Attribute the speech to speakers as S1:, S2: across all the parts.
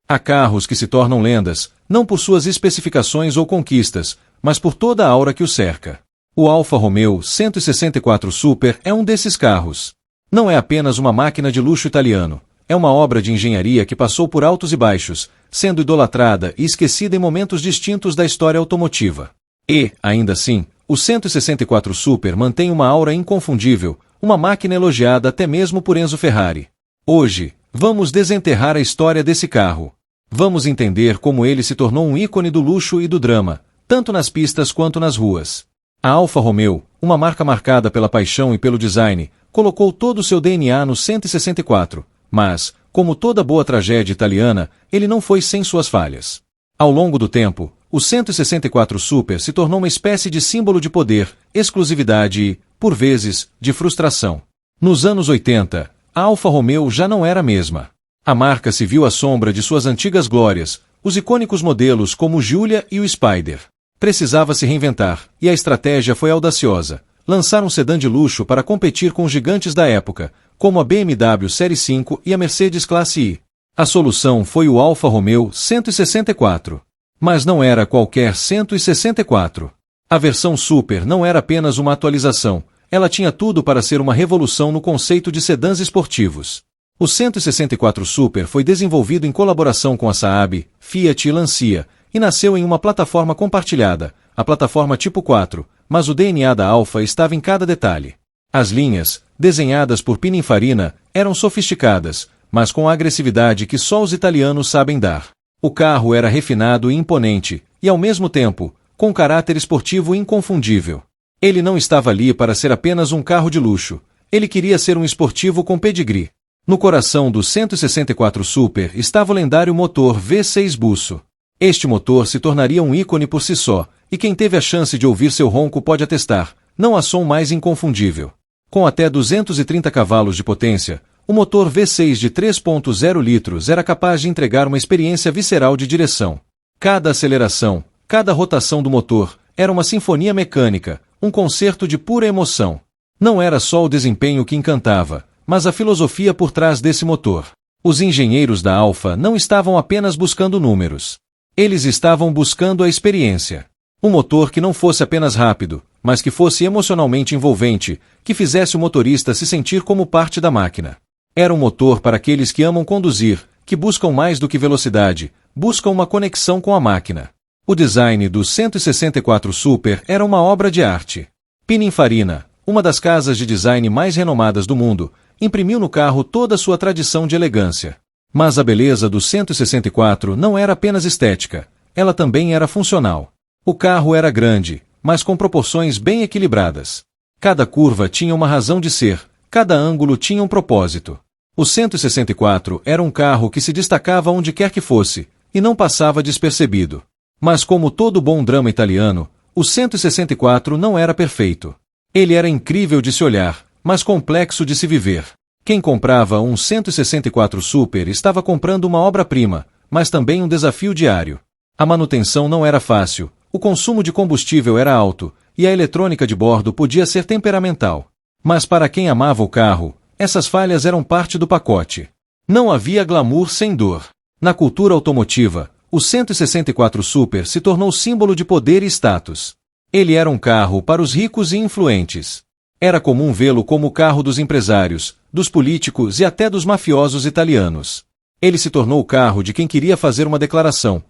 S1: Há carros que se tornam lendas, não por suas especificações ou conquistas, mas por toda a aura que o cerca. O Alfa Romeo 164 Super é um desses carros. Não é apenas uma máquina de luxo italiano, é uma obra de engenharia que passou por altos e baixos, sendo idolatrada e esquecida em momentos distintos da história automotiva. E, ainda assim, o 164 Super mantém uma aura inconfundível, uma máquina elogiada até mesmo por Enzo Ferrari. Hoje, vamos desenterrar a história desse carro. Vamos entender como ele se tornou um ícone do luxo e do drama, tanto nas pistas quanto nas ruas. A Alfa Romeo, uma marca marcada pela paixão e pelo design, colocou todo o seu DNA no 164, mas, como toda boa tragédia italiana, ele não foi sem suas falhas. Ao longo do tempo, o 164 Super se tornou uma espécie de símbolo de poder, exclusividade e, por vezes, de frustração. Nos anos 80, a Alfa Romeo já não era a mesma. A marca se viu à sombra de suas antigas glórias, os icônicos modelos como o Giulia e o Spider. Precisava se reinventar, e a estratégia foi audaciosa: lançar um sedã de luxo para competir com os gigantes da época, como a BMW Série 5 e a Mercedes Classe I. A solução foi o Alfa Romeo 164. Mas não era qualquer 164. A versão Super não era apenas uma atualização, ela tinha tudo para ser uma revolução no conceito de sedãs esportivos. O 164 Super foi desenvolvido em colaboração com a Saab, Fiat e Lancia, e nasceu em uma plataforma compartilhada, a plataforma Tipo 4, mas o DNA da Alfa estava em cada detalhe. As linhas, desenhadas por Pininfarina, eram sofisticadas, mas com a agressividade que só os italianos sabem dar. O carro era refinado e imponente, e ao mesmo tempo, com caráter esportivo inconfundível. Ele não estava ali para ser apenas um carro de luxo, ele queria ser um esportivo com pedigree. No coração do 164 Super estava o lendário motor V6 Busso. Este motor se tornaria um ícone por si só, e quem teve a chance de ouvir seu ronco pode atestar, não há som mais inconfundível. Com até 230 cavalos de potência, o motor V6 de 3.0 litros era capaz de entregar uma experiência visceral de direção. Cada aceleração, cada rotação do motor, era uma sinfonia mecânica, um concerto de pura emoção. Não era só o desempenho que encantava, mas a filosofia por trás desse motor. Os engenheiros da Alfa não estavam apenas buscando números. Eles estavam buscando a experiência. Um motor que não fosse apenas rápido, mas que fosse emocionalmente envolvente, que fizesse o motorista se sentir como parte da máquina. Era um motor para aqueles que amam conduzir, que buscam mais do que velocidade, buscam uma conexão com a máquina. O design do 164 Super era uma obra de arte. Pininfarina, uma das casas de design mais renomadas do mundo, imprimiu no carro toda a sua tradição de elegância. Mas a beleza do 164 não era apenas estética, ela também era funcional. O carro era grande, mas com proporções bem equilibradas. Cada curva tinha uma razão de ser, cada ângulo tinha um propósito. O 164 era um carro que se destacava onde quer que fosse, e não passava despercebido. Mas como todo bom drama italiano, o 164 não era perfeito. Ele era incrível de se olhar, mas complexo de se viver. Quem comprava um 164 Super estava comprando uma obra-prima, mas também um desafio diário. A manutenção não era fácil, o consumo de combustível era alto, e a eletrônica de bordo podia ser temperamental. Mas para quem amava o carro, essas falhas eram parte do pacote. Não havia glamour sem dor. Na cultura automotiva, o 164 Super se tornou símbolo de poder e status. Ele era um carro para os ricos e influentes. Era comum vê-lo como o carro dos empresários, dos políticos e até dos mafiosos italianos. Ele se tornou o carro de quem queria fazer uma declaração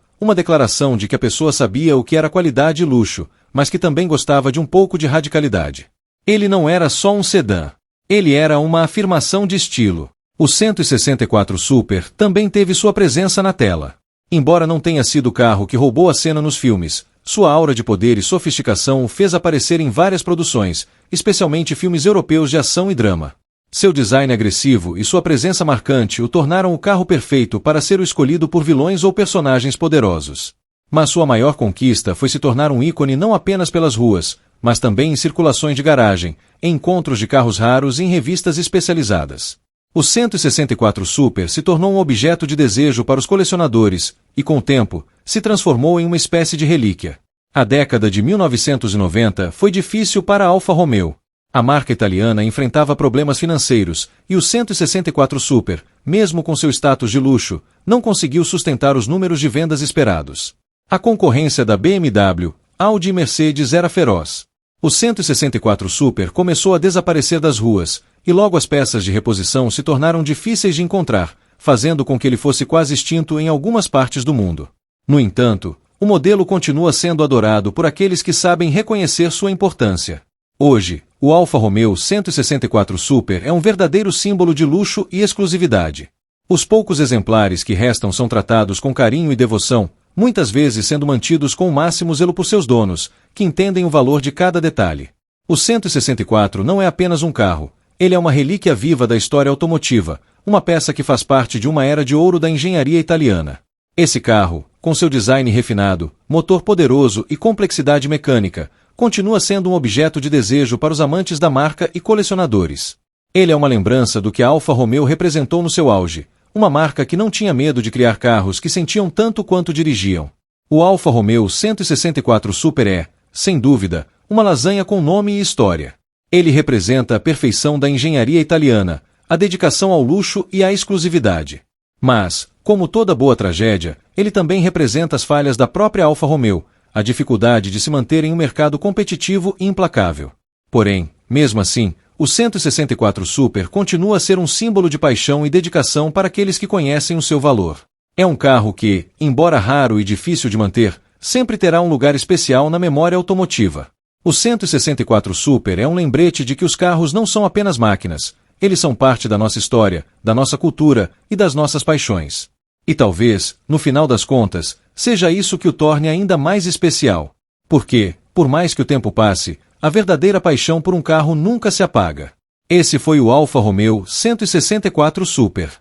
S1: de que a pessoa sabia o que era qualidade e luxo, mas que também gostava de um pouco de radicalidade. Ele não era só um sedã. Ele era uma afirmação de estilo. O 164 Super também teve sua presença na tela. Embora não tenha sido o carro que roubou a cena nos filmes, sua aura de poder e sofisticação o fez aparecer em várias produções, especialmente filmes europeus de ação e drama. Seu design agressivo e sua presença marcante o tornaram o carro perfeito para ser o escolhido por vilões ou personagens poderosos. Mas sua maior conquista foi se tornar um ícone não apenas pelas ruas, mas também em circulações de garagem, em encontros de carros raros e em revistas especializadas. O 164 Super se tornou um objeto de desejo para os colecionadores e, com o tempo, se transformou em uma espécie de relíquia. A década de 1990 foi difícil para a Alfa Romeo. A marca italiana enfrentava problemas financeiros e o 164 Super, mesmo com seu status de luxo, não conseguiu sustentar os números de vendas esperados. A concorrência da BMW, Audi e Mercedes era feroz. O 164 Super começou a desaparecer das ruas, e logo as peças de reposição se tornaram difíceis de encontrar, fazendo com que ele fosse quase extinto em algumas partes do mundo. No entanto, o modelo continua sendo adorado por aqueles que sabem reconhecer sua importância. Hoje, o Alfa Romeo 164 Super é um verdadeiro símbolo de luxo e exclusividade. Os poucos exemplares que restam são tratados com carinho e devoção, muitas vezes sendo mantidos com o máximo zelo por seus donos, que entendem o valor de cada detalhe. O 164 não é apenas um carro, ele é uma relíquia viva da história automotiva, uma peça que faz parte de uma era de ouro da engenharia italiana. Esse carro, com seu design refinado, motor poderoso e complexidade mecânica, continua sendo um objeto de desejo para os amantes da marca e colecionadores. Ele é uma lembrança do que a Alfa Romeo representou no seu auge, uma marca que não tinha medo de criar carros que sentiam tanto quanto dirigiam. O Alfa Romeo 164 Super é, sem dúvida, uma lasanha com nome e história. Ele representa a perfeição da engenharia italiana, a dedicação ao luxo e à exclusividade. Mas, como toda boa tragédia, ele também representa as falhas da própria Alfa Romeo, a dificuldade de se manter em um mercado competitivo e implacável. Porém, mesmo assim, o 164 Super continua a ser um símbolo de paixão e dedicação para aqueles que conhecem o seu valor. É um carro que, embora raro e difícil de manter, sempre terá um lugar especial na memória automotiva. O 164 Super é um lembrete de que os carros não são apenas máquinas, eles são parte da nossa história, da nossa cultura e das nossas paixões. E talvez, no final das contas, seja isso que o torne ainda mais especial. Porque, por mais que o tempo passe, a verdadeira paixão por um carro nunca se apaga. Esse foi o Alfa Romeo 164 Super.